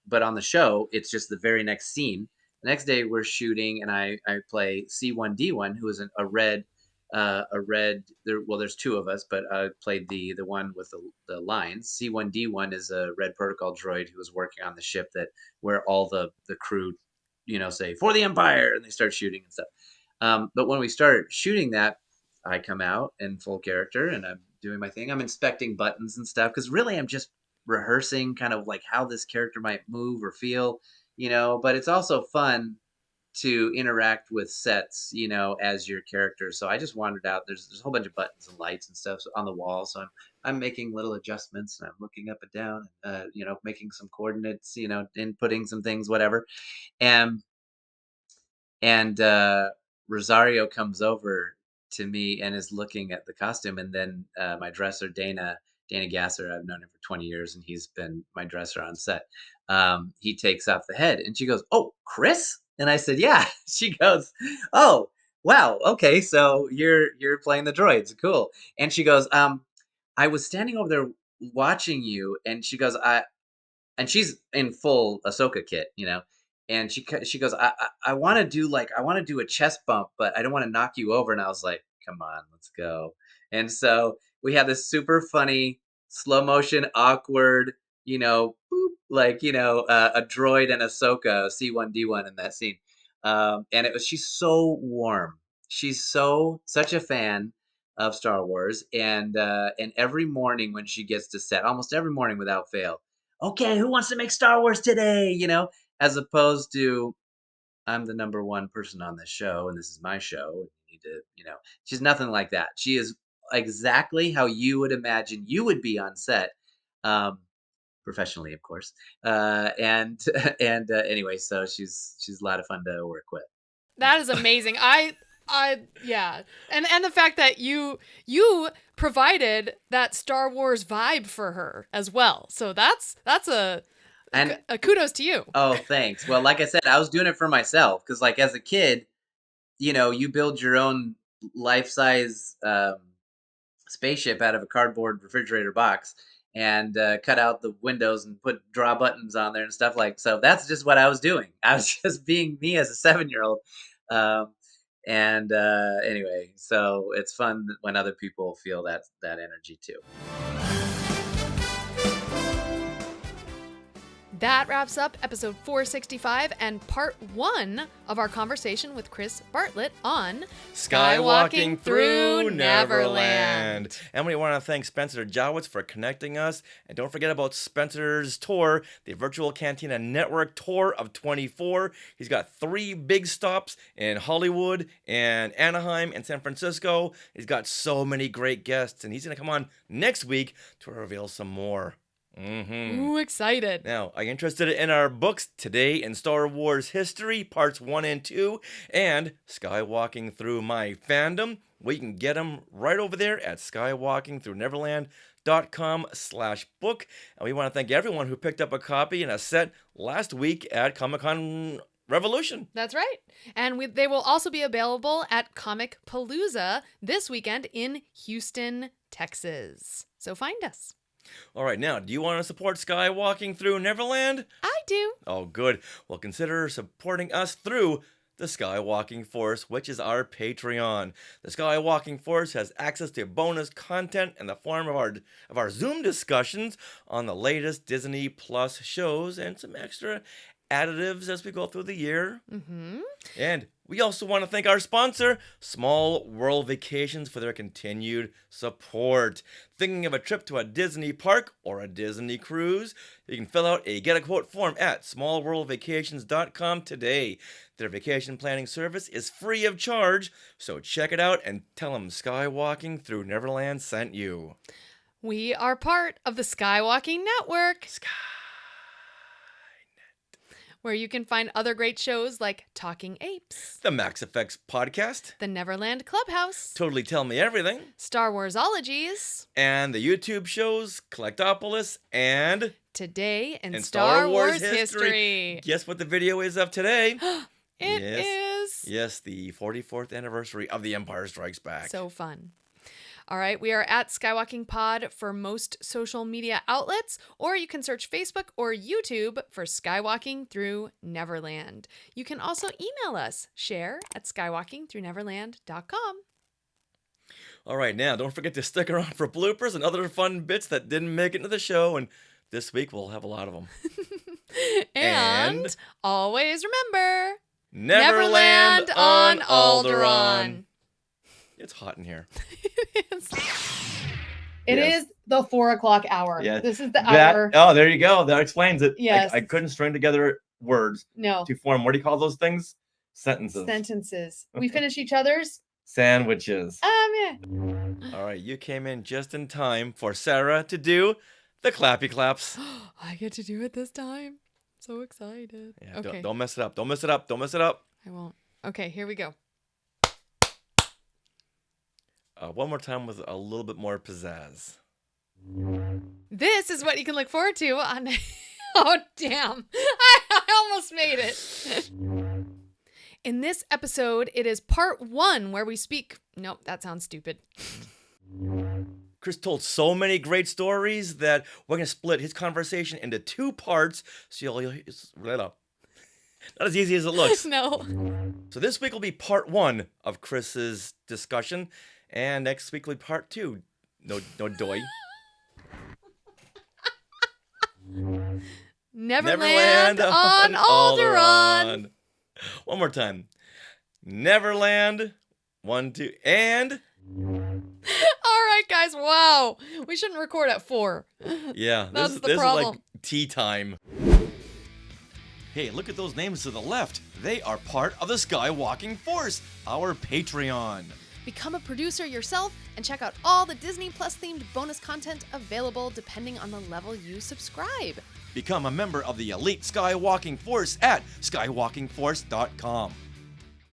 but on the show, it's just the very next scene. The next day we're shooting, and I play C-1D1, who is a red. There's two of us, but I played the one with the lines. C-1D1 is a red protocol droid who was working on the ship where all the crew, say "for the Empire," and they start shooting and stuff. But when we start shooting that, I come out in full character and I'm doing my thing. I'm inspecting buttons and stuff because really I'm just rehearsing kind of like how this character might move or feel, but it's also fun to interact with sets, as your character. So I just wandered out. There's a whole bunch of buttons and lights and stuff on the wall. So I'm making little adjustments, and I'm looking up and down, making some coordinates, inputting some things, whatever. And Rosario comes over to me and is looking at the costume, and then my dresser, Dana Gasser, I've known him for 20 years, and he's been my dresser on set. He takes off the head, and she goes, "Oh, Chris?" And I said, "Yeah." She goes, "Oh, wow, okay, so you're playing the droids, cool." And she goes, "I was standing over there watching you," and she goes, and she's in full Ahsoka kit, and she goes, I want to do a chest bump, but I don't want to knock you over. And I was like, "Come on, let's go." And so we had this super funny, slow motion, awkward, boop, a droid and Ahsoka, C-1D1 in that scene. And she's so warm. She's such a fan of Star Wars. And every morning when she gets to set, almost every morning without fail, "Okay, who wants to make Star Wars today?" As opposed to, "I'm the number one person on this show, and this is my show. And you need to, she's nothing like that. She is exactly how you would imagine you would be on set, professionally, of course. And anyway, so she's a lot of fun to work with. That is amazing. Yeah. And the fact that you provided that Star Wars vibe for her as well. So that's a kudos to you. Oh, thanks. Well, like I said, I was doing it for myself because, like, as a kid, you build your own life-size spaceship out of a cardboard refrigerator box and cut out the windows and put draw buttons on there and stuff like. So that's just what I was doing. I was just being me as a 7-year-old. Anyway, so it's fun when other people feel that energy too. That wraps up episode 465 and part 1 of our conversation with Chris Bartlett on Skywalking Through Neverland. And we want to thank Spencer Jowitz for connecting us. And don't forget about Spencer's tour, the Virtual Cantina Network Tour of 24. He's got 3 big stops in Hollywood and Anaheim and San Francisco. He's got so many great guests, and he's going to come on next week to reveal some more. Mm-hmm. Ooh, excited. Now, are you interested in our books Today in Star Wars History, Parts 1 and 2, and Skywalking Through My Fandom? Well, you can get them right over there at skywalkingthroughneverland.com/book. And we want to thank everyone who picked up a copy and a set last week at Comic-Con Revolution. That's right. And they will also be available at Comic Palooza this weekend in Houston, Texas. So find us. All right, now, do you want to support Skywalking Through Neverland? I do. Oh, good. Well, consider supporting us through the Skywalking Force, which is our Patreon. The Skywalking Force has access to bonus content in the form of our Zoom discussions on the latest Disney Plus shows and some extra additives as we go through the year. Mm-hmm. And We also want to thank our sponsor, Small World Vacations, for their continued support. Thinking of a trip to a Disney park or a Disney cruise? You can fill out a Get a Quote form at smallworldvacations.com today. Their vacation planning service is free of charge, so check it out and tell them Skywalking Through Neverland sent you. We are part of the Skywalking Network. Where you can find other great shows like Talking Apes, The Max Effects Podcast, The Neverland Clubhouse, Totally Tell Me Everything, Star Warsologies, and the YouTube shows Collectopolis and Today in Star Wars History. Guess what the video is of today? It is. Yes, the 44th anniversary of The Empire Strikes Back. So fun. All right, we are at Skywalking Pod for most social media outlets, or you can search Facebook or YouTube for Skywalking Through Neverland. You can also email us, share@skywalkingthroughneverland.com. All right, now don't forget to stick around for bloopers and other fun bits that didn't make it into the show, and this week we'll have a lot of them. and always remember, Neverland on Alderaan. It's hot in here. It Yes. is the 4 o'clock hour. Yeah. This is the hour. Oh, there you go. That explains it. Yes. I couldn't string together words No. to form, what do you call those things? Sentences. Sentences. We finish each other's. Sandwiches. Yeah. All right, you came in just in time for Sarah to do the clappy claps. I get to do it this time. So excited. Yeah, Okay. don't mess it up. Don't mess it up. Don't mess it up. I won't. Okay, here we go. One more time with a little bit more pizzazz. This is what you can look forward to on. Oh, damn. I almost made it. In this episode, it is part 1 where we speak. Nope, that sounds stupid. Chris told so many great stories that we're going to split his conversation into 2 parts. So it's not as easy as it looks. No. So this week will be part 1 of Chris's discussion. And next week will be part 2. No doy. Neverland on Alderaan. One more time. Neverland. 1, 2, and... All right, guys. Wow. We shouldn't record at 4. Yeah, That's this is problem. like tea time. Hey, look at those names to the left. They are part of the Skywalking Force, our Patreon. Become a producer yourself and check out all the Disney Plus themed bonus content available depending on the level you subscribe. Become a member of the elite Skywalking Force at skywalkingforce.com.